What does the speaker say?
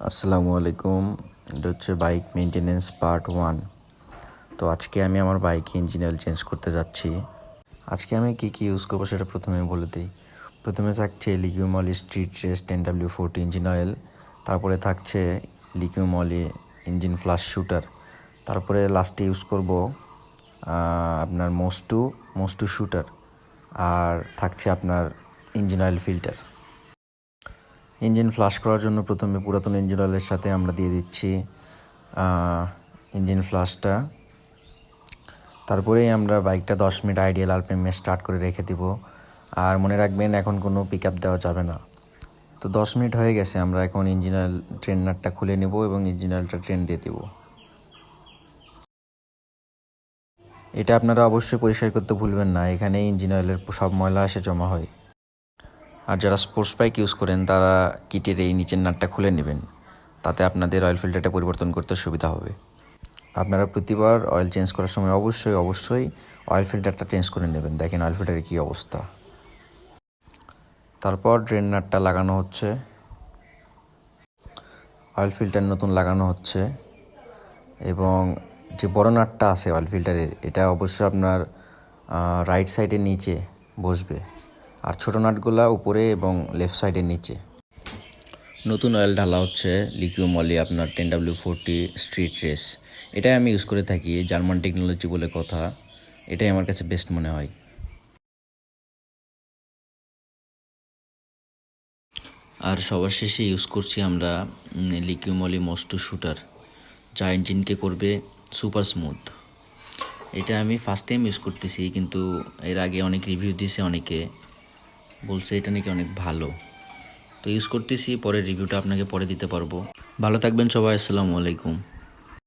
আসসালামু আলাইকুম। এটা হচ্ছে বাইক মেনটেনেন্স পার্ট 1। তো আজকে আমি আমার বাইকে ইঞ্জিন অয়েল চেঞ্জ করতে যাচ্ছি। আজকে আমি কী কী ইউজ করবো সেটা প্রথমে বলে দিই। প্রথমে থাকছে Liqui Moly street race 10W40 engine oil, তারপরে থাকছে লিকিউমলি ইঞ্জিন ফ্লাশ শুটার, তারপরে লাস্টে ইউজ করব আপনার মোস্টু শুটার, আর থাকছে আপনার engine oil filter. Engine flush করার জন্য প্রথমে পুরাতন ইঞ্জিন অয়েলের সাথে আমরা দিয়ে দিচ্ছি ইঞ্জিন ফ্লাশটা। তারপরেই আমরা বাইকটা 10 মিনিট আইডিয়াল আরপিএমে স্টার্ট করে রেখে দিব। আর মনে রাখবেন, এখন কোনো পিক আপ দেওয়া যাবে না। তো 10 মিনিট হয়ে গেছে, আমরা এখন ইঞ্জিন অয়েল ট্রেন নাটটা খুলে নেব এবং ইঞ্জিন অয়েলটা ট্রেন দিয়ে দেব। এটা আপনারা অবশ্যই পরিষ্কার করতে ভুলবেন না, এখানে ইঞ্জিন অয়েলের সব ময়লা এসে জমা হয়। আর যারা স্পোর্টস বাইক ইউজ করেন তারা কিটের এই নিচের নাটটা খুলে নেবেন, তাতে আপনাদের অয়েল ফিল্টারটা পরিবর্তন করতে সুবিধা হবে। আপনারা প্রতিবার অয়েল চেঞ্জ করার সময় অবশ্যই অয়েল ফিল্টারটা চেঞ্জ করে নেবেন। দেখেন অয়েল ফিল্টারের কী অবস্থা। তারপর ড্রেন নাটটা লাগানো হচ্ছে, অয়েল ফিল্টার নতুন লাগানো হচ্ছে, এবং যে বড় নাটটা আছে অয়েল ফিল্টারের, এটা অবশ্যই আপনার রাইট সাইডের নিচে বসবে, আর ছোটো নাটগুলা উপরে এবং লেফট সাইডের নিচে। নতুন অয়েল ঢালা হচ্ছে লিকিউমলি আপনার 10W40 স্ট্রিট রেস। এটাই আমি ইউজ করে থাকি, জার্মান টেকনোলজি বলে কথা। এটাই আমার কাছে বেস্ট মনে হয়। আর সবার শেষে ইউজ করছি আমরা লিকিউমলি মোস্টু শুটার, যা ইঞ্জিনকে করবে সুপার স্মুথ। এটা আমি ফার্স্ট টাইম ইউজ করতেছি, কিন্তু এর আগে অনেক রিভিউ দিয়েছে, অনেকে বলছে এটা নাকি অনেক ভালো। তো ইউজ করতেছি, পরে রিভিউটা আপনাকে পরে দিতে পারবো। ভালো থাকবেন সবাই, আসসালামু আলাইকুম।